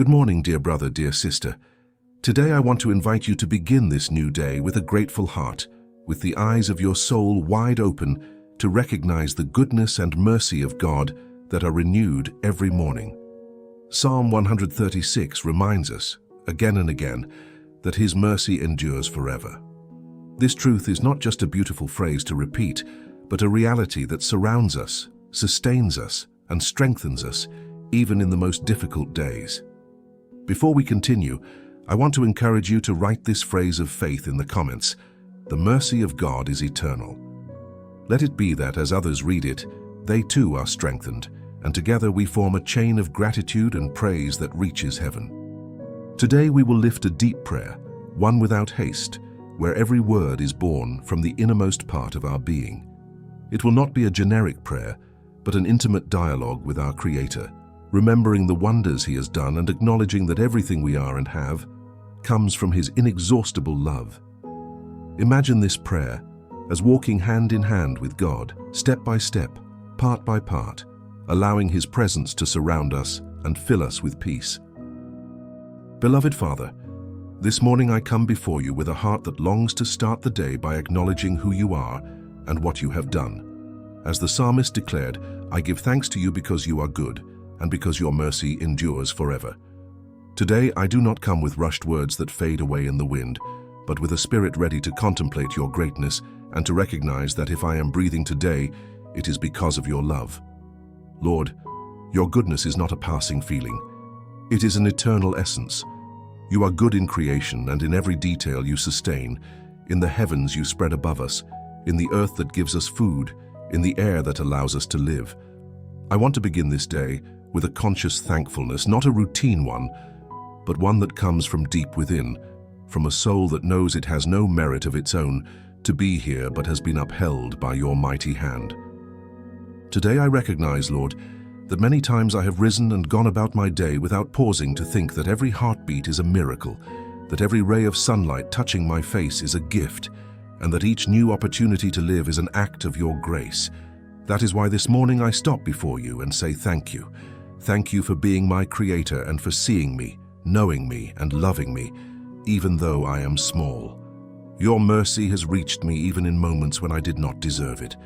Good morning, dear brother, dear sister. Today I want to invite you to begin this new day with a grateful heart, with the eyes of your soul wide open to recognize the goodness and mercy of God that are renewed every morning. Psalm 136 reminds us, again and again, that His mercy endures forever. This truth is not just a beautiful phrase to repeat, but a reality that surrounds us, sustains us, and strengthens us, even in the most difficult days. Before we continue, I want to encourage you to write this phrase of faith in the comments. The mercy of God is eternal. Let it be that as others read it, they too are strengthened, and together we form a chain of gratitude and praise that reaches heaven. Today we will lift a deep prayer, one without haste, where every word is born from the innermost part of our being. It will not be a generic prayer, but an intimate dialogue with our Creator, remembering the wonders He has done and acknowledging that everything we are and have comes from His inexhaustible love. Imagine this prayer as walking hand in hand with God, step by step, part by part, allowing His presence to surround us and fill us with peace. Beloved Father, this morning I come before you with a heart that longs to start the day by acknowledging who you are and what you have done. As the psalmist declared, I give thanks to you because you are good, and because your mercy endures forever. Today I do not come with rushed words that fade away in the wind, but with a spirit ready to contemplate your greatness and to recognize that if I am breathing today, it is because of your love. Lord, your goodness is not a passing feeling. It is an eternal essence. You are good in creation and in every detail you sustain. In the heavens you spread above us, in the earth that gives us food, in the air that allows us to live. I want to begin this day with a conscious thankfulness, not a routine one, but one that comes from deep within, from a soul that knows it has no merit of its own to be here but has been upheld by your mighty hand. Today I recognize, Lord, that many times I have risen and gone about my day without pausing to think that every heartbeat is a miracle, that every ray of sunlight touching my face is a gift, and that each new opportunity to live is an act of your grace. That is why this morning I stop before you and say thank you. Thank you for being my Creator and for seeing me, knowing me, and loving me, even though I am small. Your mercy has reached me even in moments when I did not deserve it.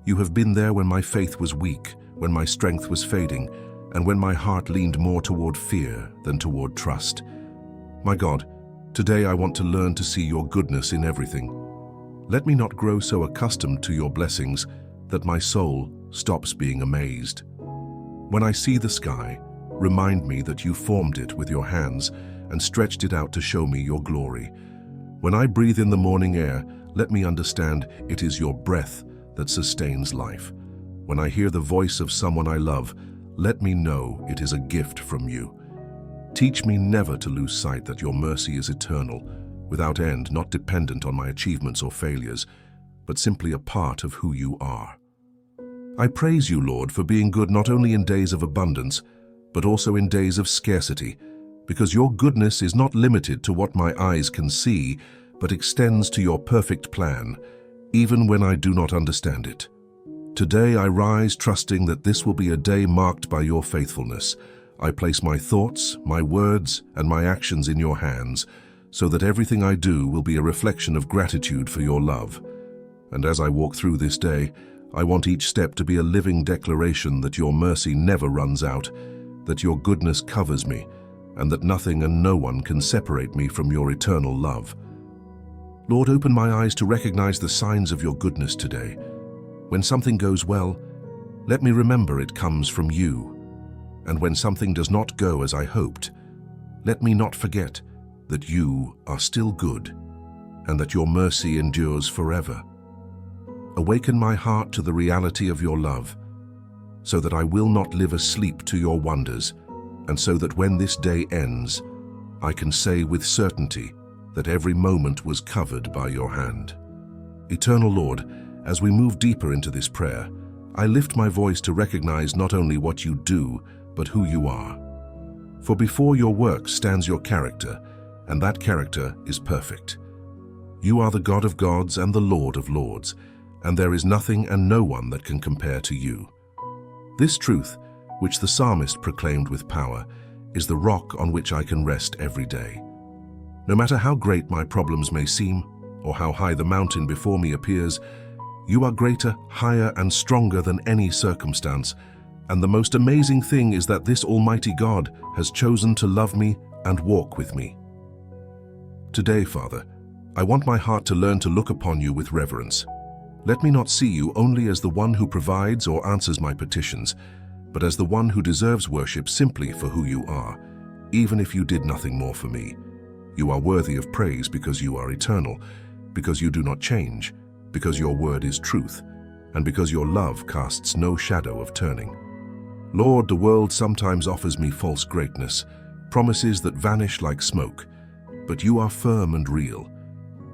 You have been there when my faith was weak, when my strength was fading, and when my heart leaned more toward fear than toward trust. My God, today I want to learn to see your goodness in everything. Let me not grow so accustomed to your blessings that my soul stops being amazed. When I see the sky, remind me that you formed it with your hands and stretched it out to show me your glory. When I breathe in the morning air, let me understand it is your breath that sustains life. When I hear the voice of someone I love, let me know it is a gift from you. Teach me never to lose sight that your mercy is eternal, without end, not dependent on my achievements or failures, but simply a part of who you are. I praise you, Lord, for being good not only in days of abundance, but also in days of scarcity, because your goodness is not limited to what my eyes can see, but extends to your perfect plan, even when I do not understand it. Today I rise trusting that this will be a day marked by your faithfulness. I place my thoughts, my words, and my actions in your hands, so that everything I do will be a reflection of gratitude for your love. And as I walk through this day, I want each step to be a living declaration that your mercy never runs out, that your goodness covers me, and that nothing and no one can separate me from your eternal love. Lord, open my eyes to recognize the signs of your goodness today. When something goes well, let me remember it comes from you. And when something does not go as I hoped, let me not forget that you are still good and that your mercy endures forever. Awaken my heart to the reality of your love, so that I will not live asleep to your wonders, and so that when this day ends, I can say with certainty that every moment was covered by your hand. Eternal Lord, as we move deeper into this prayer, I lift my voice to recognize not only what you do, but who you are. For before your work stands your character, and that character is perfect. You are the God of gods and the Lord of lords, and there is nothing and no one that can compare to you. This truth, which the psalmist proclaimed with power, is the rock on which I can rest every day. No matter how great my problems may seem, or how high the mountain before me appears, you are greater, higher, and stronger than any circumstance. And the most amazing thing is that this Almighty God has chosen to love me and walk with me. Today, Father, I want my heart to learn to look upon you with reverence. Let me not see you only as the one who provides or answers my petitions, but as the one who deserves worship simply for who you are, even if you did nothing more for me. You are worthy of praise because you are eternal, because you do not change, because your word is truth, and because your love casts no shadow of turning. Lord, the world sometimes offers me false greatness, promises that vanish like smoke, but you are firm and real.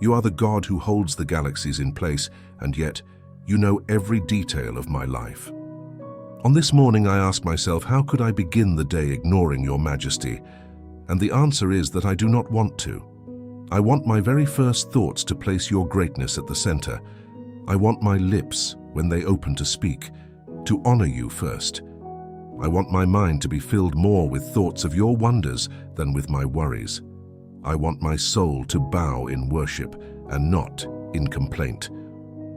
You are the God who holds the galaxies in place, and yet you know every detail of my life. On this morning I ask myself, how could I begin the day ignoring your majesty? And the answer is that I do not want to. I want my very first thoughts to place your greatness at the center. I want my lips, when they open to speak, to honor you first. I want my mind to be filled more with thoughts of your wonders than with my worries. I want my soul to bow in worship and not in complaint.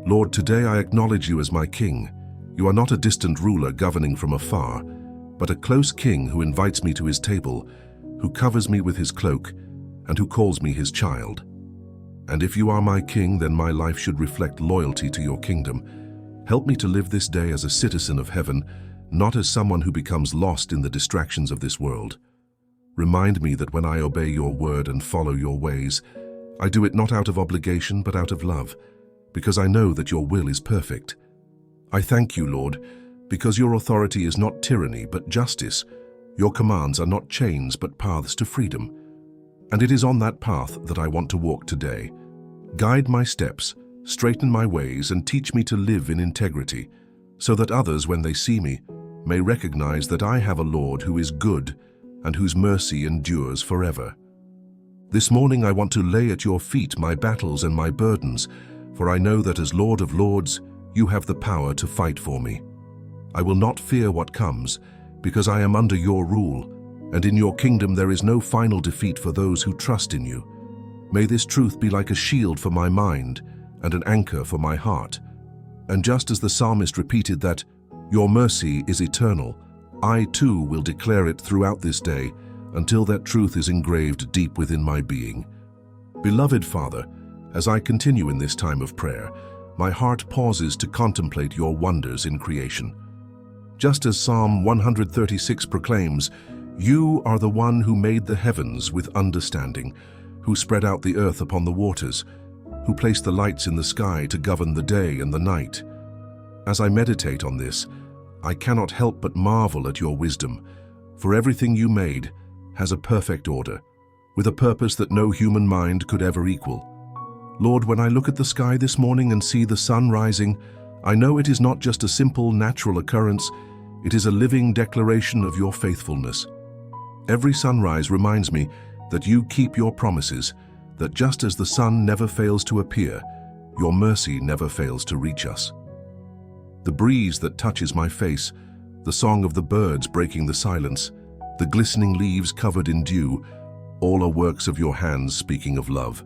Lord, today I acknowledge you as my King. You are not a distant ruler governing from afar, but a close King who invites me to his table, who covers me with his cloak, and who calls me his child. And if you are my King, then my life should reflect loyalty to your kingdom. Help me to live this day as a citizen of heaven, not as someone who becomes lost in the distractions of this world. Remind me that when I obey your word and follow your ways, I do it not out of obligation but out of love, because I know that your will is perfect. I thank you, Lord, because your authority is not tyranny but justice. Your commands are not chains but paths to freedom. And it is on that path that I want to walk today. Guide my steps, straighten my ways, and teach me to live in integrity, so that others, when they see me, may recognize that I have a Lord who is good and whose mercy endures forever. This morning I want to lay at your feet my battles and my burdens, for I know that as Lord of Lords, you have the power to fight for me. I will not fear what comes, because I am under your rule, and in your kingdom there is no final defeat for those who trust in you. May this truth be like a shield for my mind and an anchor for my heart. And just as the psalmist repeated that, your mercy is eternal, I too will declare it throughout this day until that truth is engraved deep within my being. Beloved Father, as I continue in this time of prayer, my heart pauses to contemplate your wonders in creation. Just as Psalm 136 proclaims, you are the one who made the heavens with understanding, who spread out the earth upon the waters, who placed the lights in the sky to govern the day and the night. As I meditate on this, I cannot help but marvel at your wisdom, for everything you made has a perfect order, with a purpose that no human mind could ever equal. Lord, when I look at the sky this morning and see the sun rising, I know it is not just a simple natural occurrence, it is a living declaration of your faithfulness. Every sunrise reminds me that you keep your promises, that just as the sun never fails to appear, your mercy never fails to reach us. The breeze that touches my face, the song of the birds breaking the silence, the glistening leaves covered in dew, all are works of your hands speaking of love.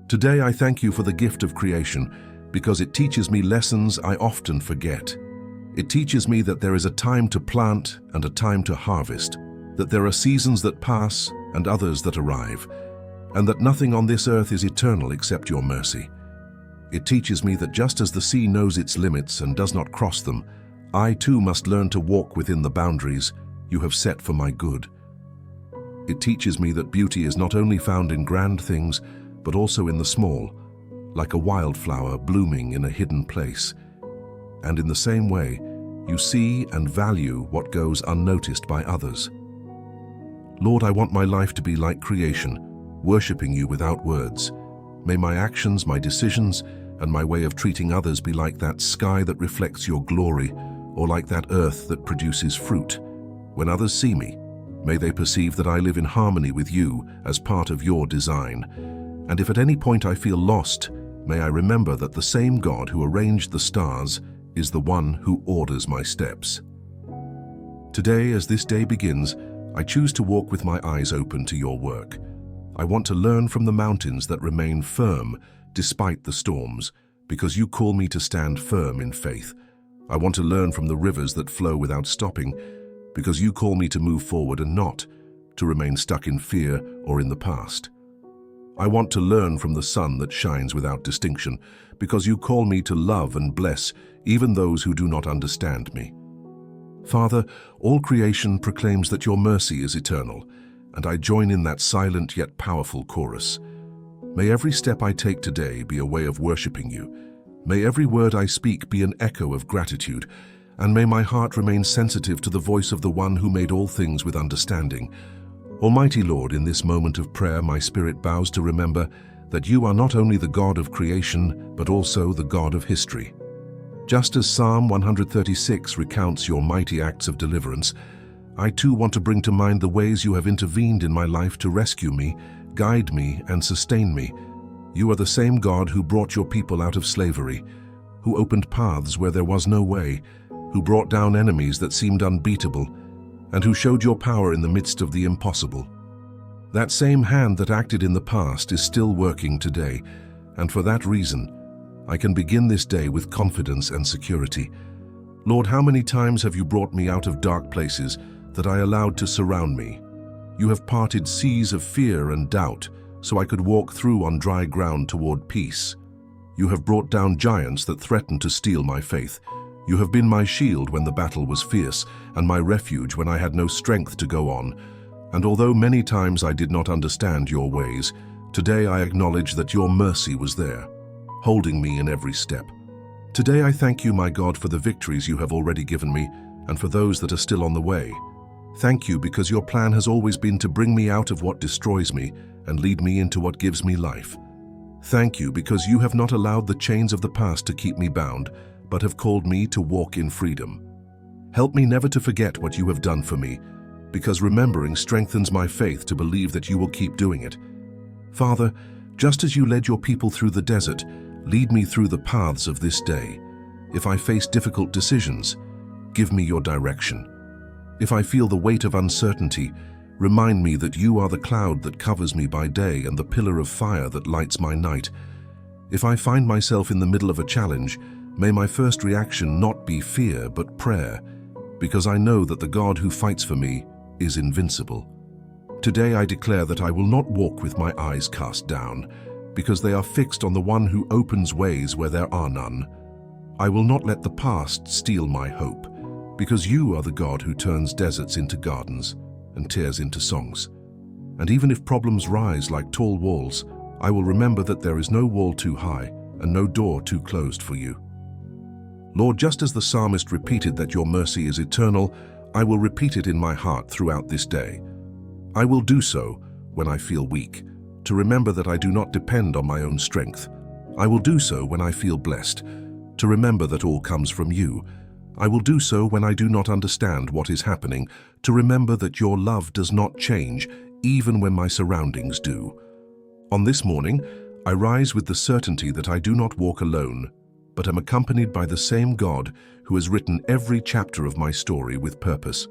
Today I thank you for the gift of creation, because it teaches me lessons I often forget. It teaches me that there is a time to plant and a time to harvest, that there are seasons that pass and others that arrive, and that nothing on this earth is eternal except your mercy. It teaches me that just as the sea knows its limits and does not cross them, I too must learn to walk within the boundaries you have set for my good. It teaches me that beauty is not only found in grand things, but also in the small, like a wildflower blooming in a hidden place. And in the same way, you see and value what goes unnoticed by others. Lord, I want my life to be like creation, worshipping you without words. May my actions, my decisions, and my way of treating others be like that sky that reflects your glory, or like that earth that produces fruit. When others see me, may they perceive that I live in harmony with you as part of your design. And if at any point I feel lost, may I remember that the same God who arranged the stars is the one who orders my steps. Today, as this day begins, I choose to walk with my eyes open to your work. I want to learn from the mountains that remain firm despite the storms, because you call me to stand firm in faith. I want to learn from the rivers that flow without stopping, because you call me to move forward and not to remain stuck in fear or in the past. I want to learn from the sun that shines without distinction, because you call me to love and bless even those who do not understand me. Father, all creation proclaims that your mercy is eternal, and I join in that silent yet powerful chorus. May every step I take today be a way of worshiping you. May every word I speak be an echo of gratitude, and may my heart remain sensitive to the voice of the one who made all things with understanding. Almighty Lord, in this moment of prayer, my spirit bows to remember that you are not only the God of creation, but also the God of history. Just as Psalm 136 recounts your mighty acts of deliverance, I too want to bring to mind the ways you have intervened in my life to rescue me, guide me, and sustain me. You are the same God who brought your people out of slavery, who opened paths where there was no way, who brought down enemies that seemed unbeatable, and who showed your power in the midst of the impossible. That same hand that acted in the past is still working today, and for that reason, I can begin this day with confidence and security. Lord, how many times have you brought me out of dark places that I allowed to surround me? You have parted seas of fear and doubt, so I could walk through on dry ground toward peace. You have brought down giants that threatened to steal my faith. You have been my shield when the battle was fierce, and my refuge when I had no strength to go on. And although many times I did not understand your ways, today I acknowledge that your mercy was there, holding me in every step. Today I thank you, my God, for the victories you have already given me, and for those that are still on the way. Thank you because your plan has always been to bring me out of what destroys me and lead me into what gives me life. Thank you because you have not allowed the chains of the past to keep me bound, but have called me to walk in freedom. Help me never to forget what you have done for me, because remembering strengthens my faith to believe that you will keep doing it. Father, just as you led your people through the desert, lead me through the paths of this day. If I face difficult decisions, give me your direction. If I feel the weight of uncertainty, remind me that you are the cloud that covers me by day and the pillar of fire that lights my night. If I find myself in the middle of a challenge, may my first reaction not be fear but prayer, because I know that the God who fights for me is invincible. Today I declare that I will not walk with my eyes cast down, because they are fixed on the one who opens ways where there are none. I will not let the past steal my hope, because you are the God who turns deserts into gardens and tears into songs. And even if problems rise like tall walls, I will remember that there is no wall too high and no door too closed for you. Lord, just as the psalmist repeated that your mercy is eternal, I will repeat it in my heart throughout this day. I will do so when I feel weak, to remember that I do not depend on my own strength. I will do so when I feel blessed, to remember that all comes from you. I will do so when I do not understand what is happening, to remember that your love does not change, even when my surroundings do. On this morning, I rise with the certainty that I do not walk alone, but am accompanied by the same God who has written every chapter of my story with purpose.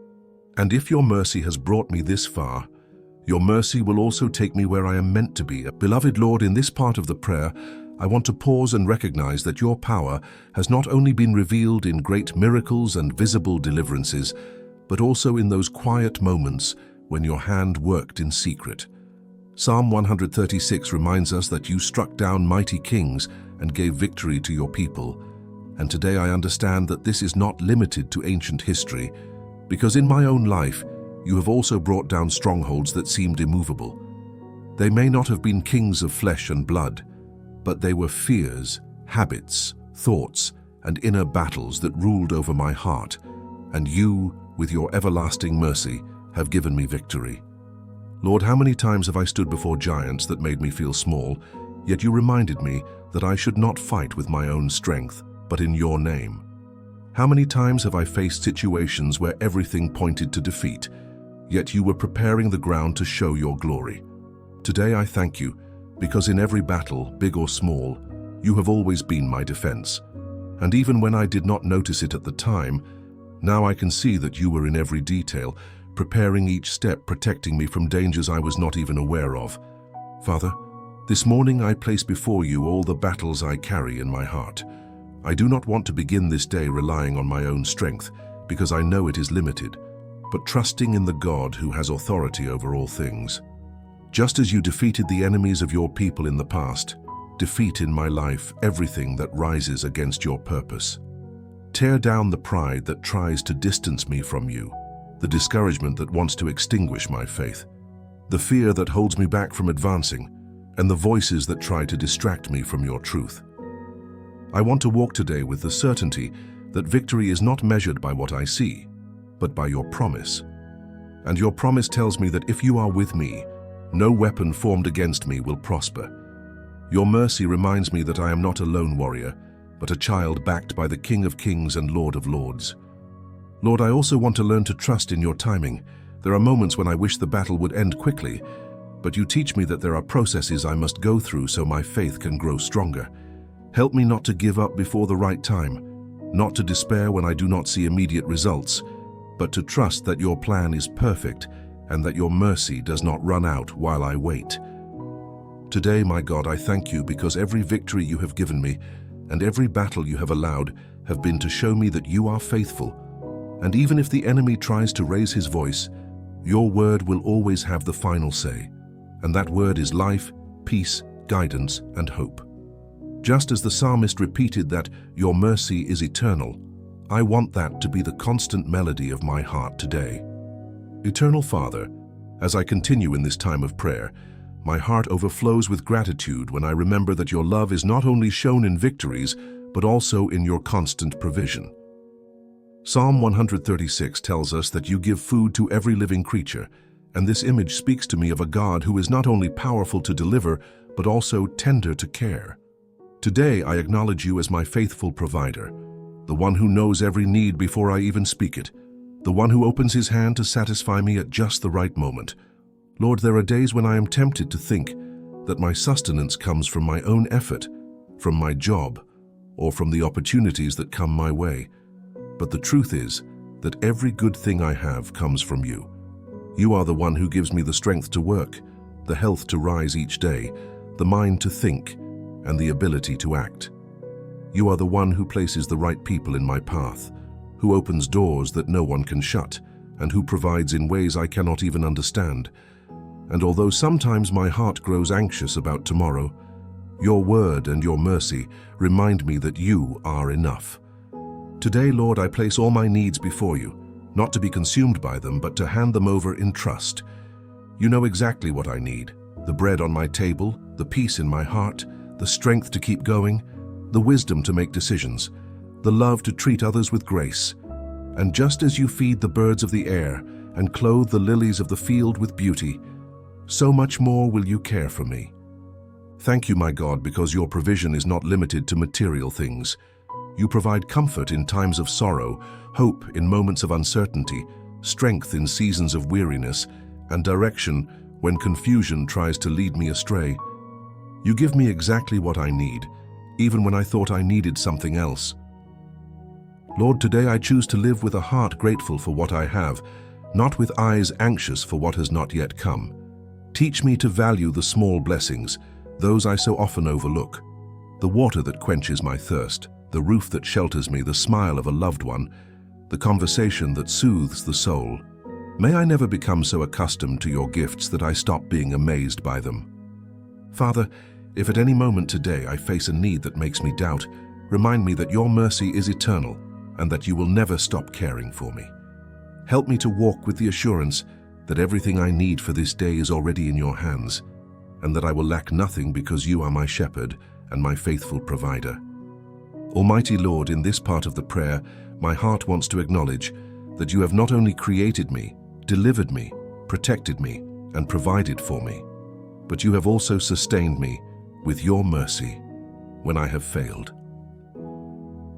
And if your mercy has brought me this far, your mercy will also take me where I am meant to be. Beloved Lord, in this part of the prayer, I want to pause and recognize that your power has not only been revealed in great miracles and visible deliverances, but also in those quiet moments when your hand worked in secret. Psalm 136 reminds us that you struck down mighty kings and gave victory to your people. And today I understand that this is not limited to ancient history, because in my own life, you have also brought down strongholds that seemed immovable. They may not have been kings of flesh and blood, but they were fears, habits, thoughts, and inner battles that ruled over my heart, and you, with your everlasting mercy, have given me victory. Lord, how many times have I stood before giants that made me feel small, yet you reminded me that I should not fight with my own strength, but in your name. How many times have I faced situations where everything pointed to defeat, yet you were preparing the ground to show your glory. Today I thank you, because in every battle, big or small, you have always been my defense. And even when I did not notice it at the time, now I can see that you were in every detail, preparing each step, protecting me from dangers I was not even aware of. Father, this morning I place before you all the battles I carry in my heart. I do not want to begin this day relying on my own strength, because I know it is limited, but trusting in the God who has authority over all things. Just as you defeated the enemies of your people in the past, defeat in my life everything that rises against your purpose. Tear down the pride that tries to distance me from you, the discouragement that wants to extinguish my faith, the fear that holds me back from advancing, and the voices that try to distract me from your truth. I want to walk today with the certainty that victory is not measured by what I see, but by your promise. And your promise tells me that if you are with me, no weapon formed against me will prosper. Your mercy reminds me that I am not a lone warrior, but a child backed by the King of Kings and Lord of Lords. Lord, I also want to learn to trust in your timing. There are moments when I wish the battle would end quickly, but you teach me that there are processes I must go through so my faith can grow stronger. Help me not to give up before the right time, not to despair when I do not see immediate results, but to trust that your plan is perfect and that your mercy does not run out while I wait. Today, my God, I thank you because every victory you have given me and every battle you have allowed have been to show me that you are faithful. And even if the enemy tries to raise his voice, your word will always have the final say. And that word is life, peace, guidance, and hope. Just as the psalmist repeated that your mercy is eternal, I want that to be the constant melody of my heart today. Eternal Father, as I continue in this time of prayer, my heart overflows with gratitude when I remember that your love is not only shown in victories, but also in your constant provision. Psalm 136 tells us that you give food to every living creature, and this image speaks to me of a God who is not only powerful to deliver, but also tender to care. Today, I acknowledge you as my faithful provider, the one who knows every need before I even speak it, the one who opens his hand to satisfy me at just the right moment. Lord, there are days when I am tempted to think that my sustenance comes from my own effort, from my job, or from the opportunities that come my way. But the truth is that every good thing I have comes from you. You are the one who gives me the strength to work, the health to rise each day, the mind to think, and the ability to act. You are the one who places the right people in my path, who opens doors that no one can shut, and who provides in ways I cannot even understand. And although sometimes my heart grows anxious about tomorrow, your word and your mercy remind me that you are enough. Today, Lord, I place all my needs before you, not to be consumed by them, but to hand them over in trust. You know exactly what I need: the bread on my table, the peace in my heart, the strength to keep going, the wisdom to make decisions, the love to treat others with grace. And just as you feed the birds of the air and clothe the lilies of the field with beauty, so much more will you care for me. Thank you, my God, because your provision is not limited to material things. You provide comfort in times of sorrow, hope in moments of uncertainty, strength in seasons of weariness, and direction when confusion tries to lead me astray. You give me exactly what I need, even when I thought I needed something else. Lord, today I choose to live with a heart grateful for what I have, not with eyes anxious for what has not yet come. Teach me to value the small blessings, those I so often overlook. The water that quenches my thirst, the roof that shelters me, the smile of a loved one, the conversation that soothes the soul. May I never become so accustomed to your gifts that I stop being amazed by them. Father, if at any moment today I face a need that makes me doubt, remind me that your mercy is eternal and that you will never stop caring for me. Help me to walk with the assurance that everything I need for this day is already in your hands, and that I will lack nothing because you are my shepherd and my faithful provider. Almighty Lord, in this part of the prayer, my heart wants to acknowledge that you have not only created me, delivered me, protected me, and provided for me, but you have also sustained me with your mercy when I have failed.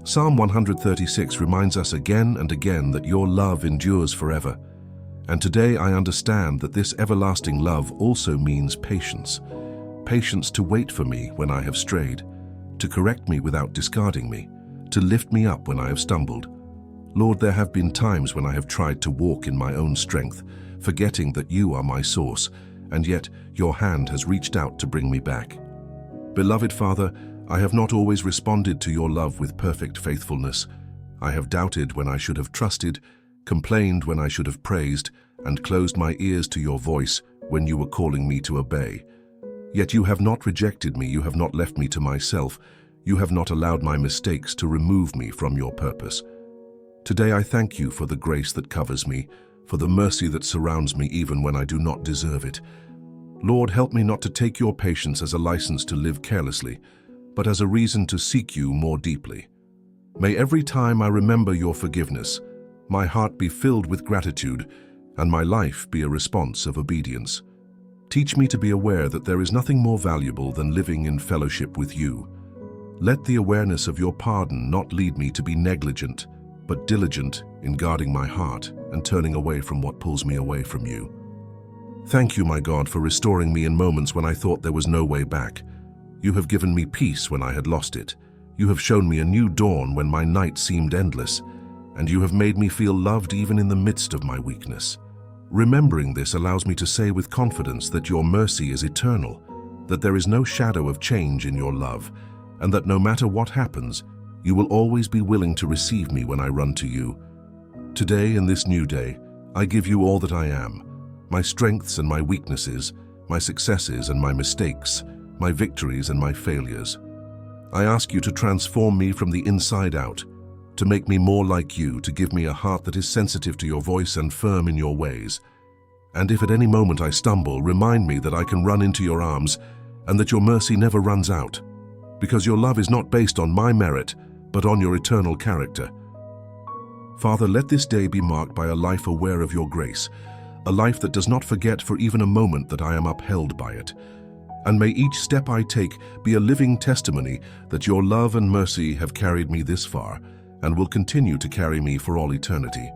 Psalm 136 reminds us again and again that your love endures forever. And today I understand that this everlasting love also means patience. Patience to wait for me when I have strayed, to correct me without discarding me, to lift me up when I have stumbled. Lord, there have been times when I have tried to walk in my own strength, forgetting that you are my source, and yet your hand has reached out to bring me back. Beloved Father, I have not always responded to your love with perfect faithfulness. I have doubted when I should have trusted, complained when I should have praised, and closed my ears to your voice when you were calling me to obey. Yet you have not rejected me, you have not left me to myself, you have not allowed my mistakes to remove me from your purpose. Today I thank you for the grace that covers me, for the mercy that surrounds me even when I do not deserve it. Lord, help me not to take your patience as a license to live carelessly, but as a reason to seek you more deeply. May every time I remember your forgiveness, my heart be filled with gratitude, and my life be a response of obedience. Teach me to be aware that there is nothing more valuable than living in fellowship with you. Let the awareness of your pardon not lead me to be negligent, but diligent in guarding my heart and turning away from what pulls me away from you. Thank you, my God, for restoring me in moments when I thought there was no way back. You have given me peace when I had lost it. You have shown me a new dawn when my night seemed endless, and you have made me feel loved even in the midst of my weakness. Remembering this allows me to say with confidence that your mercy is eternal, that there is no shadow of change in your love, and that no matter what happens, you will always be willing to receive me when I run to you. Today, in this new day, I give you all that I am, my strengths and my weaknesses, my successes and my mistakes, my victories and my failures. I ask you to transform me from the inside out, to make me more like you, to give me a heart that is sensitive to your voice and firm in your ways. And if at any moment I stumble, remind me that I can run into your arms and that your mercy never runs out, because your love is not based on my merit, but on your eternal character. Father, let this day be marked by a life aware of your grace, a life that does not forget for even a moment that I am upheld by it. And may each step I take be a living testimony that your love and mercy have carried me this far and will continue to carry me for all eternity.